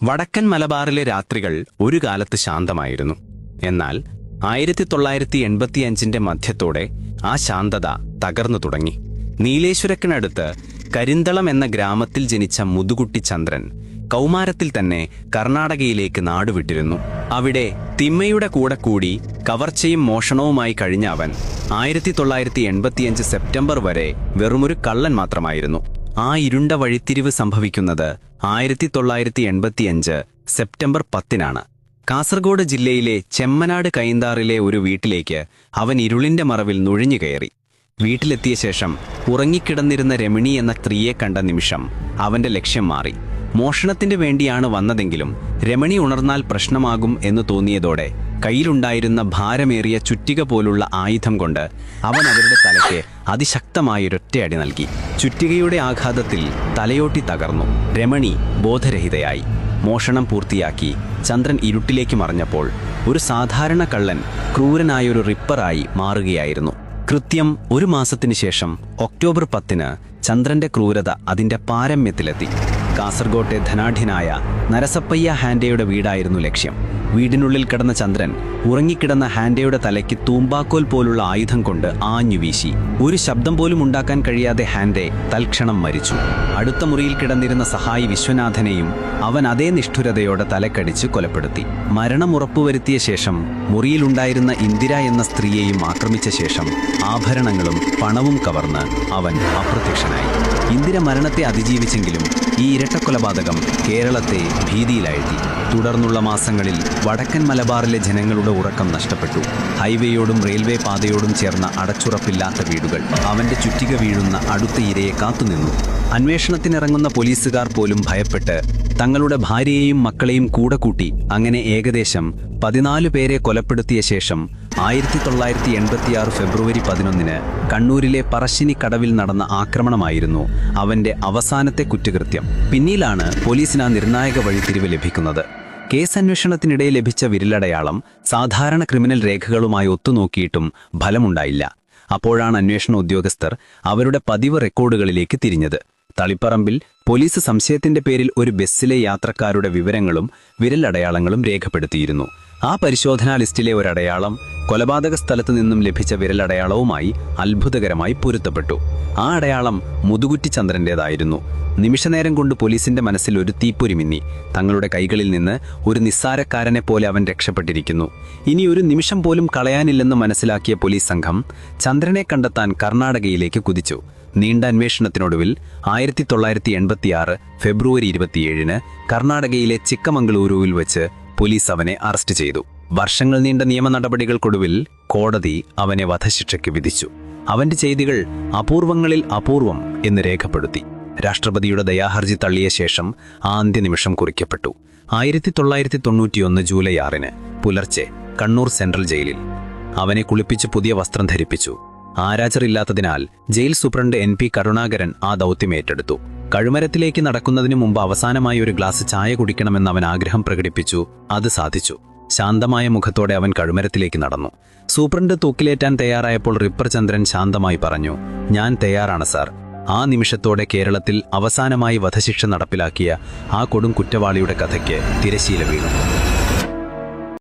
വടക്കൻ മലബാറിലെ രാത്രികൾ ഒരു കാലത്ത് ശാന്തമായിരുന്നു. എന്നാൽ 1985 മധ്യത്തോടെ ആ ശാന്തത തകർന്നു തുടങ്ങി. നീലേശ്വരത്തിനടുത്ത് കരിന്തളം എന്ന ഗ്രാമത്തിൽ ജനിച്ച മുതുകുട്ടി ചന്ദ്രൻ കൗമാരത്തിൽ തന്നെ കർണാടകയിലേക്ക് നാടുവിട്ടിരുന്നു. അവിടെ തിമ്മയുടെ കൂടെ കൂടി കവർച്ചയും മോഷണവുമായി കഴിഞ്ഞ അവൻ 1985 സെപ്റ്റംബർ വരെ വെറുമൊരു കള്ളൻ മാത്രമായിരുന്നു. ആ ഇരുണ്ട വഴിത്തിരിവ് സംഭവിക്കുന്നത് 1985 സെപ്റ്റംബർ 10-നാണ്. കാസർഗോഡ് ജില്ലയിലെ ചെമ്മനാട് കൈന്താറിലെ ഒരു വീട്ടിലേക്ക് അവൻ ഇരുളിന്റെ മറവിൽ നുഴഞ്ഞുകയറി. വീട്ടിലെത്തിയ ശേഷം ഉറങ്ങിക്കിടന്നിരുന്ന രമണി എന്ന സ്ത്രീയെ കണ്ട നിമിഷം അവന്റെ ലക്ഷ്യം മാറി. മോഷണത്തിന് വേണ്ടിയാണ് വന്നതെങ്കിലും രമണി ഉണർന്നാൽ പ്രശ്നമാകും എന്ന് തോന്നിയതോടെ കയ്യിലുണ്ടായിരുന്ന ഭാരമേറിയ ചുറ്റിക പോലുള്ള ആയുധം കൊണ്ട് അവൻ അവരുടെ തലയ്ക്ക് അതിശക്തമായൊരൊറ്റയടി നൽകി. ചുറ്റികയുടെ ആഘാതത്തിൽ തലയോട്ടി തകർന്നു. രമണി ബോധരഹിതയായി. മോഷണം പൂർത്തിയാക്കി ചന്ദ്രൻ ഇരുട്ടിലേക്ക് മറഞ്ഞപ്പോൾ ഒരു സാധാരണ കള്ളൻ ക്രൂരനായൊരു റിപ്പറായി മാറുകയായിരുന്നു. കൃത്യം ഒരു മാസത്തിനു ശേഷം ഒക്ടോബർ 10-ന് ചന്ദ്രന്റെ ക്രൂരത അതിന്റെ പാരമ്യത്തിലെത്തി. കാസർഗോട്ടെ ധനാഢ്യനായ നരസപ്പയ്യ ഹാൻഡെയുടെ വീടായിരുന്നു ലക്ഷ്യം. വീടിനുള്ളിൽ കിടന്ന ചന്ദ്രൻ ഉറങ്ങിക്കിടന്ന ഹാൻഡെയുടെ തലയ്ക്ക് തൂമ്പാക്കോൽ പോലുള്ള ആയുധം കൊണ്ട് ആഞ്ഞു വീശി. ഒരു ശബ്ദം പോലും ഉണ്ടാക്കാൻ കഴിയാതെ ഹാൻഡെ തൽക്ഷണം മരിച്ചു. അടുത്ത മുറിയിൽ കിടന്നിരുന്ന സഹായി വിശ്വനാഥനെയും അവൻ അതേ നിഷ്ഠുരതയോടെ തലക്കടിച്ച് കൊലപ്പെടുത്തി. മരണം ഉറപ്പുവരുത്തിയ ശേഷം മുറിയിലുണ്ടായിരുന്ന ഇന്ദിര എന്ന സ്ത്രീയെയും ആക്രമിച്ച ശേഷം ആഭരണങ്ങളും പണവും കവർന്ന് അവൻ അപ്രത്യക്ഷനായി. ഇന്ദിര മരണത്തെ അതിജീവിച്ചെങ്കിലും ഈ ഇരട്ടക്കൊലപാതകം കേരളത്തെ ഭീതിയിലാഴ്ത്തി. തുടർന്നുള്ള മാസങ്ങളിൽ വടക്കൻ മലബാറിലെ ജനങ്ങളുടെ ഉറക്കം നഷ്ടപ്പെട്ടു. ഹൈവേയോടും റെയിൽവേ പാതയോടും ചേർന്ന അടച്ചുറപ്പില്ലാത്ത വീടുകൾ അവന്റെ ചുറ്റിക വീഴുന്ന അടുത്ത ഇരയെ കാത്തുനിന്നു. അന്വേഷണത്തിനിറങ്ങുന്ന പോലീസുകാർ പോലും ഭയപ്പെട്ട് തങ്ങളുടെ ഭാര്യയെയും മക്കളെയും കൂടെ കൂട്ടി. അങ്ങനെ ഏകദേശം 14 പേരെ കൊലപ്പെടുത്തിയ ശേഷം 1986 ഫെബ്രുവരി 11-ന് കണ്ണൂരിലെ പറശ്ശിനി കടവിൽ നടന്ന ആക്രമണമായിരുന്നു അവന്റെ അവസാനത്തെ കുറ്റകൃത്യം. പിന്നീടാണ് പോലീസിന് ആ നിർണായക വഴിത്തിരിവ് ലഭിക്കുന്നത്. കേസ് അന്വേഷണത്തിനിടെ ലഭിച്ച വിരലടയാളം സാധാരണ ക്രിമിനൽ രേഖകളുമായി ഒത്തുനോക്കിയിട്ടും ഫലമുണ്ടായില്ല. അപ്പോഴാണ് അന്വേഷണ ഉദ്യോഗസ്ഥർ അവരുടെ പതിവ് റെക്കോർഡുകളിലേക്ക് തിരിഞ്ഞത്. തളിപ്പറമ്പിൽ പോലീസ് സംശയത്തിന്റെ പേരിൽ ഒരു ബസ്സിലെ യാത്രക്കാരുടെ വിവരങ്ങളും വിരലടയാളങ്ങളും രേഖപ്പെടുത്തിയിരുന്നു. ആ പരിശോധനാ ലിസ്റ്റിലെ ഒരടയാളം കൊലപാതക സ്ഥലത്തു നിന്നും ലഭിച്ച വിരലടയാളവുമായി അത്ഭുതകരമായി പൊരുത്തപ്പെട്ടു. ആ അടയാളം മുതുകുറ്റി ചന്ദ്രന്റേതായിരുന്നു. നിമിഷനേരം കൊണ്ട് പോലീസിന്റെ മനസ്സിൽ ഒരു തീപ്പൊരി മിന്നി. തങ്ങളുടെ കൈകളിൽ നിന്ന് ഒരു നിസ്സാരക്കാരനെ പോലെ അവൻ രക്ഷപ്പെട്ടിരിക്കുന്നു. ഇനി ഒരു നിമിഷം പോലും കളയാനില്ലെന്ന് മനസ്സിലാക്കിയ പോലീസ് സംഘം ചന്ദ്രനെ കണ്ടെത്താൻ കർണാടകയിലേക്ക് കുതിച്ചു. നീണ്ട അന്വേഷണത്തിനൊടുവിൽ 1986 ഫെബ്രുവരി 27-ന് കർണാടകയിലെ ചിക്കമംഗളൂരുവിൽ വെച്ച് പോലീസ് അവനെ അറസ്റ്റ് ചെയ്തു. വർഷങ്ങൾ നീണ്ട നിയമ നടപടികൾക്കൊടുവിൽ കോടതി അവനെ വധശിക്ഷയ്ക്ക് വിധിച്ചു. അവന്റെ ചെയ്തികൾ അപൂർവങ്ങളിൽ അപൂർവം എന്ന് രേഖപ്പെടുത്തി. രാഷ്ട്രപതിയുടെ ദയാഹർജി തള്ളിയ ശേഷം ആ അന്ത്യനിമിഷം കുറിക്കപ്പെട്ടു. 1991 ജൂലൈ 6-ന് പുലർച്ചെ കണ്ണൂർ സെൻട്രൽ ജയിലിൽ അവനെ കുളിപ്പിച്ച് പുതിയ വസ്ത്രം ധരിപ്പിച്ചു. ആരാച്ചറില്ലാത്തതിനാൽ ജയിൽ സൂപ്രണ്ട് NP കരുണാകരൻ ആ ദൗത്യം ഏറ്റെടുത്തു. കഴുമരത്തിലേക്ക് നടക്കുന്നതിനു മുമ്പ് അവസാനമായി ഒരു ഗ്ലാസ് ചായ കുടിക്കണമെന്ന് അവൻ ആഗ്രഹം പ്രകടിപ്പിച്ചു. അത് സാധിച്ചു. ശാന്തമായ മുഖത്തോടെ അവൻ കഴുമരത്തിലേക്ക് നടന്നു. സൂപ്രണ്ട് തൂക്കിലേറ്റാൻ തയ്യാറായപ്പോൾ റിപ്പർ ചന്ദ്രൻ ശാന്തമായി പറഞ്ഞു, "ഞാൻ തയ്യാറാണ് സാർ." ആ നിമിഷത്തോടെ കേരളത്തിൽ അവസാനമായി വധശിക്ഷ നടപ്പിലാക്കിയ ആ കൊടും കുറ്റവാളിയുടെ കഥയ്ക്ക് തിരശീല വീണു.